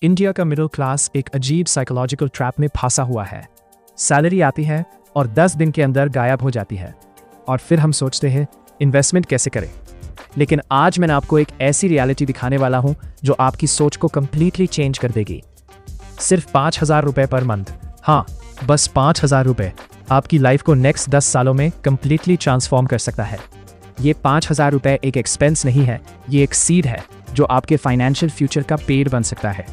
India का middle class एक अजीब साइकोलॉजिकल ट्रैप में फंसा हुआ है। सैलरी आती है और 10 दिन के अंदर गायब हो जाती है और फिर हम सोचते हैं इन्वेस्टमेंट कैसे करें। लेकिन आज मैं आपको एक ऐसी रियलिटी दिखाने वाला हूं जो आपकी सोच को कंप्लीटली चेंज कर देगी। सिर्फ 5,000 रुपये पर मंथ, हाँ बस 5,000 रुपये आपकी लाइफ को नेक्स्ट 10 सालों में कंप्लीटली ट्रांसफॉर्म कर सकता है। ये 5,000 रुपये एक एक्सपेंस नहीं है, ये एक सीड है जो आपके फाइनेंशियल फ्यूचर का पेड़ बन सकता है।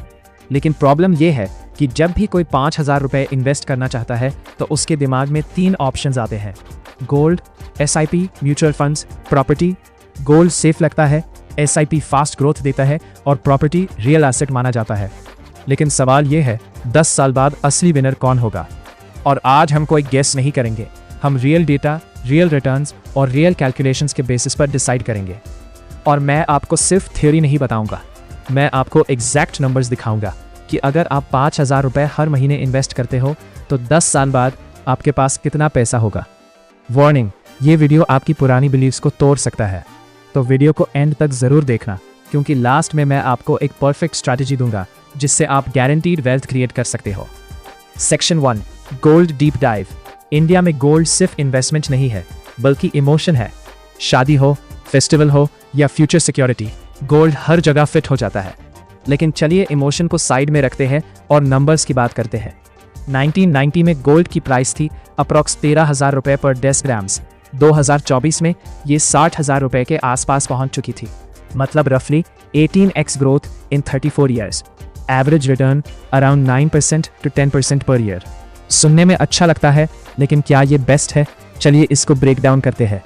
लेकिन प्रॉब्लम ये है कि जब भी कोई 5,000 रुपये इन्वेस्ट करना चाहता है तो उसके दिमाग में 3 ऑप्शंस आते हैं: gold, SIP, mutual funds, property. Gold safe लगता है, SIP फास्ट ग्रोथ देता है और प्रॉपर्टी रियल एसेट माना जाता है। लेकिन सवाल ये है 10 साल बाद असली विनर कौन होगा? और आज हम कोई गेस नहीं करेंगे, हम रियल डेटा, रियल रिटर्न्स और रियल कैलकुलेशंस के बेसिस पर डिसाइड करेंगे। और मैं आपको सिर्फ थ्योरी नहीं बताऊंगा, मैं आपको एग्जैक्ट नंबर्स दिखाऊंगा कि अगर आप 5,000 रुपये हर महीने इन्वेस्ट करते हो तो 10 साल बाद आपके पास कितना पैसा होगा। वार्निंग, ये वीडियो आपकी पुरानी बिलीव्स को तोड़ सकता है, तो वीडियो को एंड तक ज़रूर देखना, क्योंकि लास्ट में मैं आपको एक परफेक्ट स्ट्रैटेजी दूंगा जिससे आप गारंटीड वेल्थ क्रिएट कर सकते हो। Section 1, gold deep dive. India में गोल्ड सिर्फ इन्वेस्टमेंट नहीं है बल्कि इमोशन है। शादी हो, फेस्टिवल हो या फ्यूचर सिक्योरिटी, गोल्ड हर जगह फिट हो जाता है। लेकिन चलिए इमोशन को साइड में रखते हैं और नंबर्स की बात करते हैं। 1990 में गोल्ड की प्राइस थी अप्रॉक्स 13,000 रुपये पर 10 ग्राम्स। 2024 में ये 60,000 रुपये के आसपास पहुंच चुकी थी, मतलब रफली 18x growth in 34 years. Average return around 9% to 10% per year. सुनने में अच्छा लगता है, लेकिन क्या ये बेस्ट है? चलिए इसको ब्रेक डाउन करते हैं।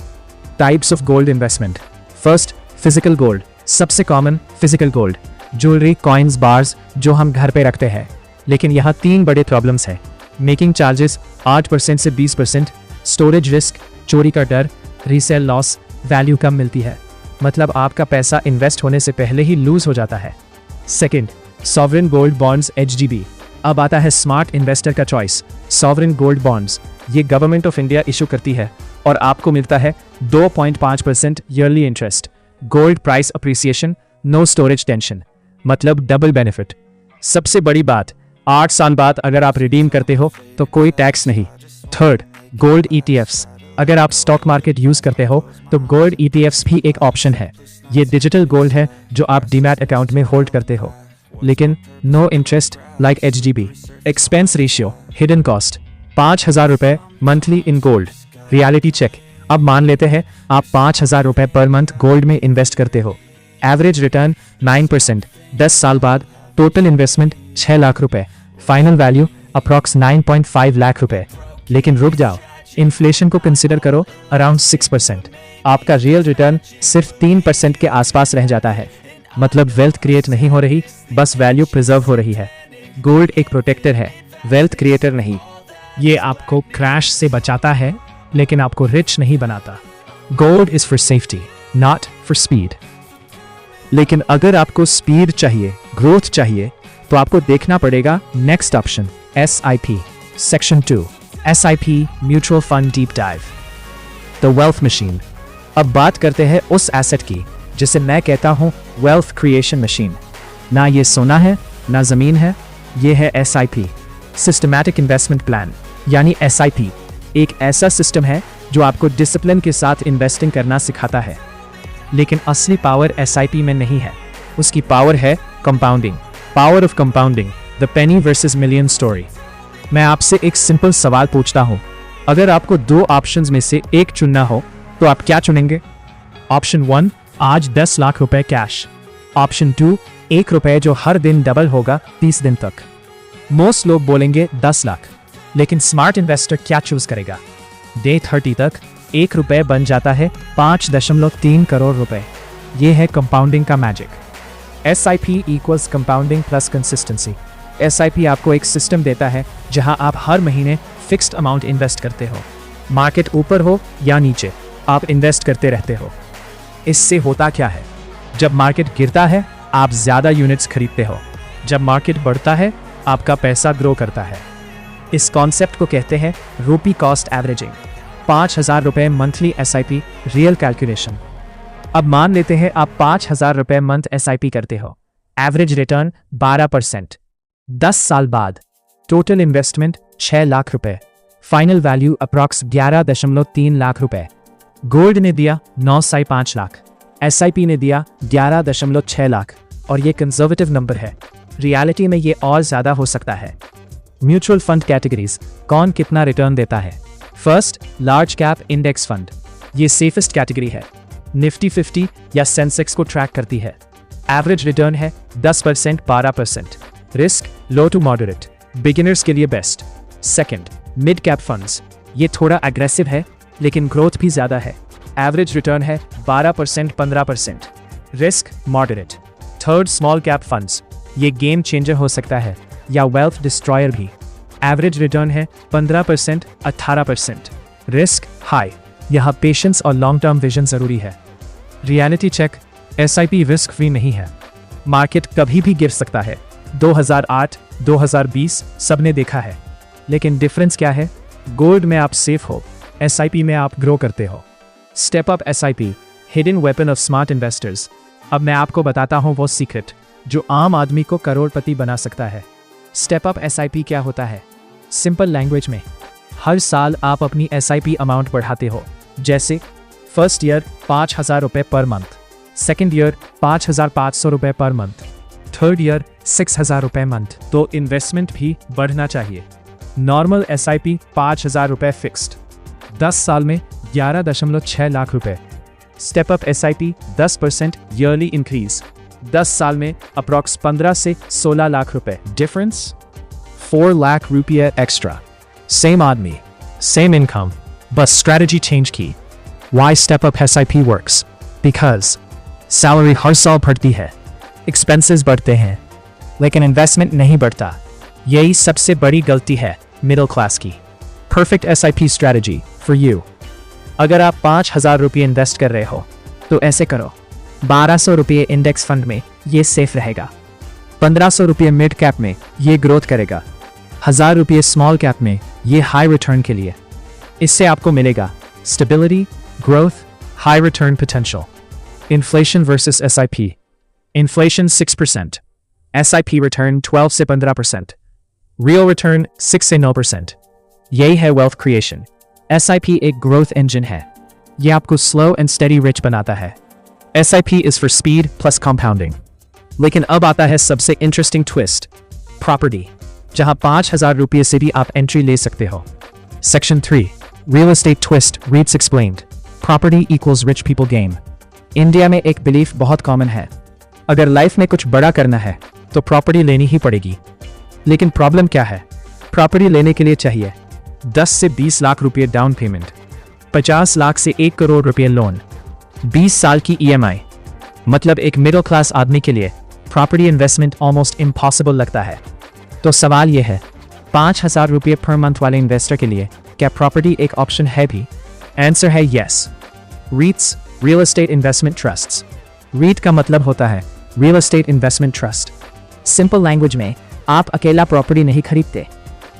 Types of gold investment. First, physical gold. सबसे common physical gold, jewellery, coins, bars जो हम घर पे रखते हैं। लेकिन यहाँ 3 बड़े प्रॉब्लम्स हैं। मेकिंग चार्जेस 8% से 20%, स्टोरेज रिस्क, चोरी का डर, रीसेल लॉस, वैल्यू कम मिलती है, मतलब आपका पैसा इन्वेस्ट होने से पहले ही लूज हो जाता है। Second, sovereign gold bonds HGB। अब आता है स्मार्ट इन्वेस्टर का चॉइस, सॉवरेन गोल्ड बॉन्ड्स। ये गवर्नमेंट ऑफ इंडिया इशू करती है और आपको मिलता है 2.5% yearly interest. Gold price appreciation, no storage tension, मतलब डबल बेनिफिट। सबसे बड़ी बात, 8 साल बाद अगर आप रिडीम करते हो तो कोई टैक्स नहीं। Third, gold ETFs। अगर आप स्टॉक मार्केट यूज करते हो तो गोल्ड ETFs भी एक ऑप्शन है। ये डिजिटल गोल्ड है जो आप डीमैट अकाउंट में होल्ड करते हो, लेकिन no interest like HGB। Expense ratio, hidden cost, 5,000 रुपये monthly in gold. Reality check. अब मान लेते हैं आप 5,000 रुपये पर मंथ गोल्ड में इन्वेस्ट करते हो। एवरेज रिटर्न 9%, 10 साल बाद टोटल इन्वेस्टमेंट 6 लाख रुपए, फाइनल वैल्यू अप्रॉक्स 9.5 लाख रुपए। लेकिन रुक जाओ, इन्फ्लेशन को कंसिडर करो, अराउंड 6%। आपका रियल रिटर्न सिर्फ 3% के आसपास रह जाता है, मतलब वेल्थ क्रिएट नहीं हो रही, बस वैल्यू प्रिजर्व हो रही है। गोल्ड एक प्रोटेक्टर है, वेल्थ क्रिएटर नहीं। ये आपको क्रैश से बचाता है लेकिन आपको रिच नहीं बनाता। Gold is for safety, not for speed. लेकिन अगर आपको स्पीड चाहिए, ग्रोथ चाहिए, तो आपको देखना पड़ेगा next option, SIP। Section 2, SIP mutual fund deep dive, the wealth machine. अब बात करते हैं उस एसेट की जिसे मैं कहता हूं वेल्थ क्रिएशन मशीन। ना ये सोना है ना जमीन है, ये है SIP, सिस्टमैटिक इन्वेस्टमेंट प्लान, यानी SIP एक ऐसा सिस्टम है जो आपको डिसिप्लिन के साथ इन्वेस्टिंग करना सिखाता है। लेकिन असली पावर SIP में नहीं है, उसकी पावर है compounding. Power of compounding, the Penney versus million story. मैं आपसे एक सिंपल सवाल पूछता हूं, अगर आपको 2 ऑप्शंस में से एक चुनना हो तो आप क्या चुनेंगे? ऑप्शन 1, आज 10 लाख रुपए कैश। ऑप्शन 2, 1 रुपए जो हर दिन डबल होगा 30 दिन तक। मोस्ट लोग बोलेंगे 10 लाख, लेकिन स्मार्ट इन्वेस्टर क्या चूज करेगा? डे 30 तक 1 रुपए बन जाता है 5.3 करोड़ रुपए। ये है कंपाउंडिंग का magic. SIP equals compounding plus consistency. SIP आपको एक सिस्टम देता है जहां आप हर महीने फिक्स्ड अमाउंट इन्वेस्ट करते हो। मार्केट ऊपर हो या नीचे, आप इन्वेस्ट करते रहते हो। इससे होता क्या है? जब मार्केट गिरता है आप ज्यादा यूनिट्स खरीदते हो, जब मार्केट बढ़ता है आपका पैसा ग्रो करता है। इस कॉन्सेप्ट को कहते हैं रूपी कॉस्ट एवरेजिंग। 5,000 रुपये मंथली SIP, रियल कैलकुलेशन। अब मान लेते हैं आप 5,000 रुपये मंथ SIP करते हो। Average return 12%। 10 साल बाद टोटल इन्वेस्टमेंट 6 लाख रुपए, फाइनल वैल्यू अप्रॉक्स 11.3 लाख रुपए। गोल्ड ने दिया 9.5 लाख, एसआईपी ने दिया 11.6 लाख, और ये कंजर्वेटिव नंबर है। रियलिटी में ये और ज्यादा हो सकता है। म्यूचुअल फंड कैटेगरीज, कौन कितना रिटर्न देता है। First, large cap index fund. ये सेफेस्ट कैटेगरी है, निफ्टी 50 या सेंसेक्स को ट्रैक करती है। एवरेज रिटर्न है 10% 12%। Risk low to moderate, beginners के लिए best. Second, mid cap funds. ये थोड़ा एग्रेसिव है लेकिन ग्रोथ भी ज्यादा है। एवरेज रिटर्न है 12% 15%। Risk moderate. Third, small cap funds. ये गेम चेंजर हो सकता है या वेल्थ डिस्ट्रॉयर भी। एवरेज रिटर्न है 15% 18%। रिस्क हाई, यहाँ पेशेंस और लॉन्ग टर्म विजन जरूरी है। Reality check, SIP risk free नहीं है। मार्केट कभी भी गिर सकता है। 2008 2020 सबने देखा है, लेकिन डिफरेंस क्या है। गोल्ड में आप सेफ हो, एसआईपी में आप ग्रो करते हो। Step up SIP, hidden weapon of smart investors. अब मैं आपको बताता हूँ वो सीक्रेट जो आम आदमी को करोड़पति बना सकता है। स्टेप अप एसआईपी क्या होता है। सिंपल लैंग्वेज में, हर साल आप अपनी एसआईपी अमाउंट बढ़ाते हो। जैसे फर्स्ट ईयर 5,000 रुपये पर मंथ, सेकेंड ईयर 5,500 रुपये पर मंथ, थर्ड ईयर 6,000 रुपये मंथ। तो इन्वेस्टमेंट भी बढ़ना चाहिए। नॉर्मल एसआईपी 5,000 रुपये फिक्स्ड, 10 साल में 11.6 लाख रुपए। Step up SIP 10% yearly increase, 10 साल में अप्रॉक्स 15 से 16 लाख रुपए। डिफरेंस 4 लाख रुपये एक्स्ट्रा। सेम आदमी, सेम इनकम, बस स्ट्रेटजी चेंज की। Why step up SIP works? Because salary हर साल बढ़ती है, एक्सपेंसेस बढ़ते हैं, लेकिन इन्वेस्टमेंट नहीं बढ़ता। यही सबसे बड़ी गलती है मिडिल क्लास की। Perfect SIP strategy for you. अगर आप 5,000 रुपये इन्वेस्ट कर रहे हो तो ऐसे करो। 1,200 रुपये इंडेक्स फंड में, ये सेफ रहेगा। 1,500 रुपये मिड कैप में, ये ग्रोथ करेगा। 1,000 रुपये स्मॉल कैप में, ये हाई रिटर्न के लिए। इससे आपको मिलेगा stability, growth, high return potential. Inflation versus SIP. Inflation 6%. SIP return 12 से 15%. Real return 6 से 9%. यही है wealth creation. SIP एक growth engine है। ये आपको slow and steady rich बनाता है। SIP is for speed plus compounding. लेकिन अब आता है सबसे interesting twist. Property. जहां 5,000 रुपये से भी आप एंट्री ले सकते हो। Section 3. Real estate twist, REITs explained. Property equals rich people game. India में एक बिलीफ बहुत कॉमन है, अगर लाइफ में कुछ बड़ा करना है तो प्रॉपर्टी लेनी ही पड़ेगी। लेकिन प्रॉब्लम क्या है। प्रॉपर्टी लेने के लिए चाहिए 10 से 20 लाख रुपये डाउन पेमेंट, 50 लाख से 1 करोड़ रुपये लोन, 20 साल की EMI। मतलब एक मिडिल क्लास आदमी के लिए प्रॉपर्टी इन्वेस्टमेंट ऑलमोस्ट इम्पॉसिबल लगता है। तो सवाल यह है, 5,000 रुपये पर मंथ वाले इन्वेस्टर के लिए क्या प्रॉपर्टी एक ऑप्शन है भी। आंसर है yes. REITs, real estate investment trusts. REIT का मतलब होता है real estate investment trust. Simple language में, आप अकेला प्रॉपर्टी नहीं खरीदते,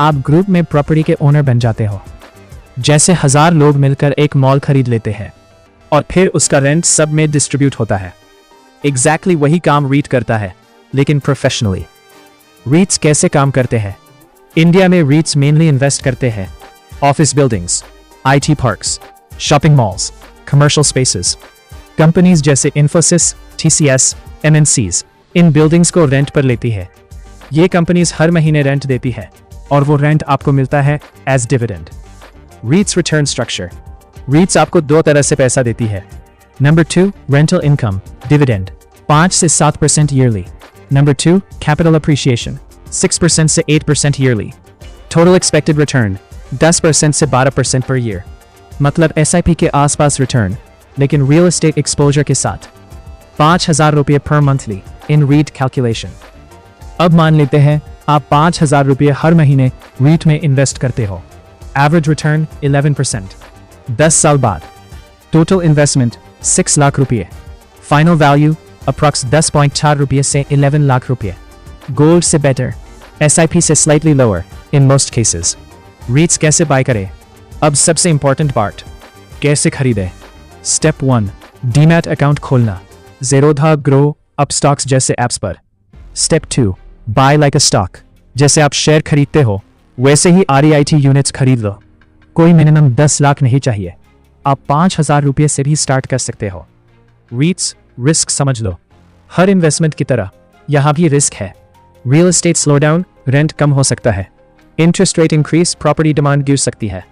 आप ग्रुप में प्रॉपर्टी के ओनर बन जाते हो। जैसे 1,000 लोग मिलकर एक मॉल खरीद लेते हैं और फिर उसका रेंट सब में डिस्ट्रीब्यूट होता है। एग्जैक्टली वही काम REIT करता है, लेकिन प्रोफेशनली। REITs कैसे काम करते हैं। इंडिया में REITs मेनली इन्वेस्ट करते हैं office buildings, IT parks, shopping malls, commercial spaces. Companies जैसे इन्फोसिस, TCS, MNCs इन बिल्डिंग्स को रेंट पर लेती है। ये कंपनीज हर महीने रेंट देती है और वो रेंट आपको मिलता है as dividend. REITs return structure. REITs आपको 2 तरह से पैसा देती है। नंबर 2, रेंटल इनकम, डिविडेंड 5 से 7% ईयरली। नंबर 2, कैपिटल अप्रिशिएशन 6% से 8% ईयरली। टोटल एक्सपेक्टेड रिटर्न 10% से 12% पर ईयर। मतलब SIP के आसपास रिटर्न, लेकिन रियल एस्टेट एक्सपोजर के साथ। 5,000 रुपये पर मंथली इन REIT कैलकुलेशन। अब मान लेते हैं आप 5,000 रुपये हर महीने REIT में इन्वेस्ट करते हो। Average return 11%। 10 साल बाद टोटल इन्वेस्टमेंट 6 लाख रुपये, फाइनल वैल्यू अप्रॉक्स 10.4 रुपये से 11 लाख रुपये। गोल्ड से बेटर, SIP से slightly lower in most cases. REITs कैसे बाय करें। अब सबसे इंपॉर्टेंट पार्ट, कैसे खरीदें। स्टेप 1, डीमैट अकाउंट खोलना, ज़ेरोधा, ग्रो, अपस्टॉक्स जैसे ऐप्स पर। Step 2, buy like a stock. जैसे आप शेयर खरीदते हो वैसे ही REIT यूनिट्स खरीद लो। कोई मिनिमम 10 लाख नहीं चाहिए, आप 5,000 रुपये से भी स्टार्ट कर सकते हो। REITs रिस्क समझ लो, हर इन्वेस्टमेंट की तरह यहाँ भी रिस्क है। रियल एस्टेट स्लोडाउन, रेंट कम हो सकता है। Interest rate increase, property demand गिर सकती है।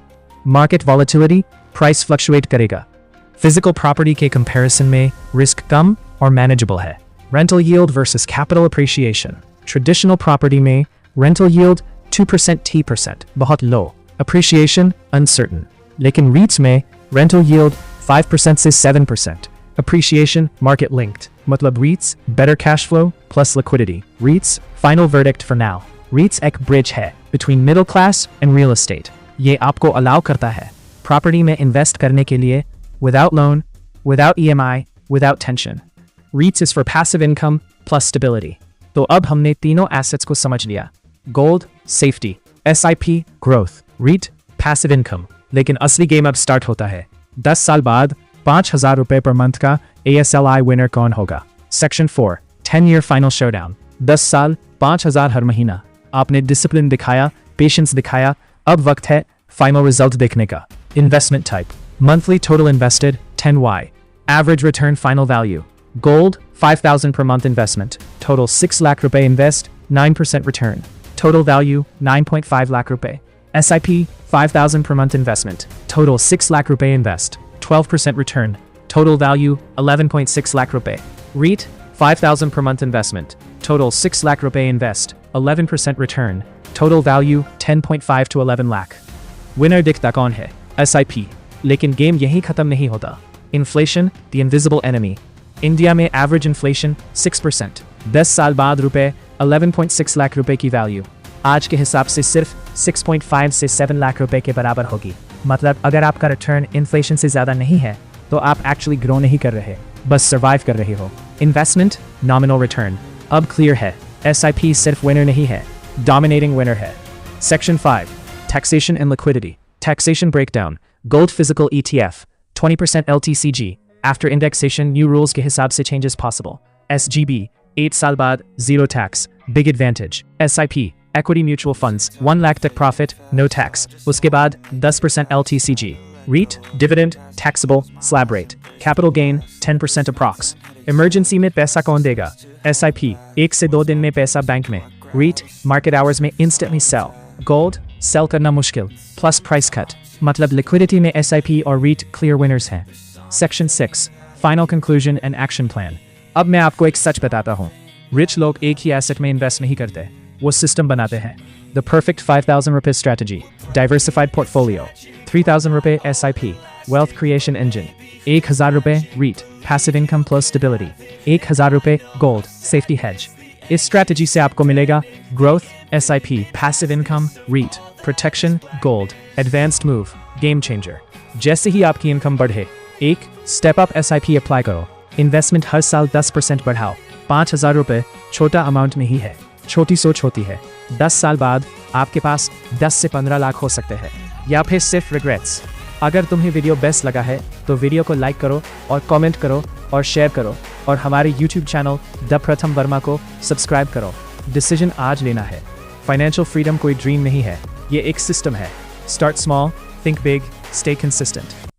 मार्केट वॉलेटिलिटी, प्राइस फ्लक्चुएट करेगा। फिजिकल प्रॉपर्टी के कंपैरिजन में रिस्क कम और मैनेजेबल है। Rental yield versus capital appreciation. Traditional property में रेंटल यील्ड 2% 3% बहुत लो, अप्रिशिएशन अनसर्टन। लेकिन REITs में रेंटल यील्ड 5% से 7%, अप्रिशिएशन मार्केट लिंक्ड। मतलब REITs better cash flow plus liquidity। REITs final verdict for now। REITs एक bridge है between middle class and real estate। ये आपको अलाउ करता है प्रॉपर्टी में इन्वेस्ट करने के लिए without loan, without EMI, without tension। REITs is for passive income plus stability। तो अब हमने तीनों एसेट्स को समझ लिया। Gold safety, SIP growth, REIT passive income. लेकिन असली गेम अब स्टार्ट होता है। 10 साल बाद 5,000 रुपए पर मंथ का ASLI विनर कौन होगा? Section 4, 10-year final showdown. 10 साल 5,000 हर महीना। आपने डिसिप्लिन दिखाया, पेशेंस दिखाया, अब वक्त है फाइनल रिजल्ट देखने का। Investment type, monthly total invested 10Y, average return final value. Gold 5,000 per month investment, total 6 lakh रुपए invest, 9% return, total value 9.5 lakh रुपए। SIP 5,000 per month investment, total 6 lakh रुपए invest, 12% return, total value 11.6 lakh रुपए। REIT 5,000 per month investment, total 6 lakh रुपए invest, 11% return, total value 10.5 to 11 lakh। Winner दिखता कौन है? SIP। लेकिन game यहीं खत्म नहीं होता। Inflation the invisible enemy. India में एवरेज इन्फ्लेशन 6%। 10 साल बाद रुपए 11.6 लाख रुपए की वैल्यू आज के हिसाब से सिर्फ 6.5 से 7 लाख रुपए के बराबर होगी। मतलब अगर आपका रिटर्न इन्फ्लेशन से ज़्यादा नहीं है तो आप एक्चुअली ग्रो नहीं कर रहे, बस सर्वाइव कर रहे हो। इन्वेस्टमेंट नॉमिनल रिटर्न अब क्लियर है। SIP सिर्फ विनर नहीं है, डोमिनेटिंग विनर है। Section 5, taxation and liquidity. Taxation breakdown. Gold physical ETF 20% LTCG, after indexation new rules के हिसाब से चेंजेस पॉसिबल। SGB 8 साल बाद zero tax, big advantage. SIP equity mutual funds 1 lakh तक प्रॉफिट, नो टैक्स, उसके बाद 10% LTCG। REIT dividend taxable, slab rate, capital gain 10% approx. Emergency में पैसा कौन देगा? SIP 1 से 2 दिन में पैसा बैंक में। REIT मार्केट आवर्स में इंस्टेंटली सेल। गोल्ड सेल करना मुश्किल प्लस प्राइस कट। मतलब लिक्विडिटी में SIP और REIT क्लियर विनर्स हैं। Section 6, final conclusion and action plan. अब मैं आपको एक सच बताता हूँ, रिच लोग एक ही एसेट में इन्वेस्ट नहीं करते, वो सिस्टम बनाते हैं। द परफेक्ट 5,000 रुपए स्ट्रैटेजी, डाइवर्सिफाइड पोर्टफोलियो। 3,000 रुपए SIP, वेल्थ क्रिएशन इंजन। 1,000 रुपए REIT, passive income plus stability. 1,000 रुपए गोल्ड, सेफ्टी हेज। इस स्ट्रैटेजी से आपको मिलेगा growth SIP, passive income REIT, protection gold, advanced move game changer. जैसे ही आपकी इनकम बढ़े, एक स्टेप अप SIP अप्लाई करो। इन्वेस्टमेंट हर साल 10% बढ़ाओ। 5,000 रुपए छोटा अमाउंट नहीं है, छोटी सोच होती है। 10 साल बाद आपके पास 10 से 15 लाख हो सकते हैं, या फिर सिर्फ रिग्रेट्स। अगर तुम्हें वीडियो बेस्ट लगा है तो वीडियो को लाइक करो और कमेंट करो और शेयर करो, और हमारे YouTube चैनल द प्रथम वर्मा को सब्सक्राइब करो। डिसीजन आज लेना है। फाइनेंशियल फ्रीडम कोई ड्रीम नहीं है, ये एक सिस्टम है। Start small, think big, stay consistent.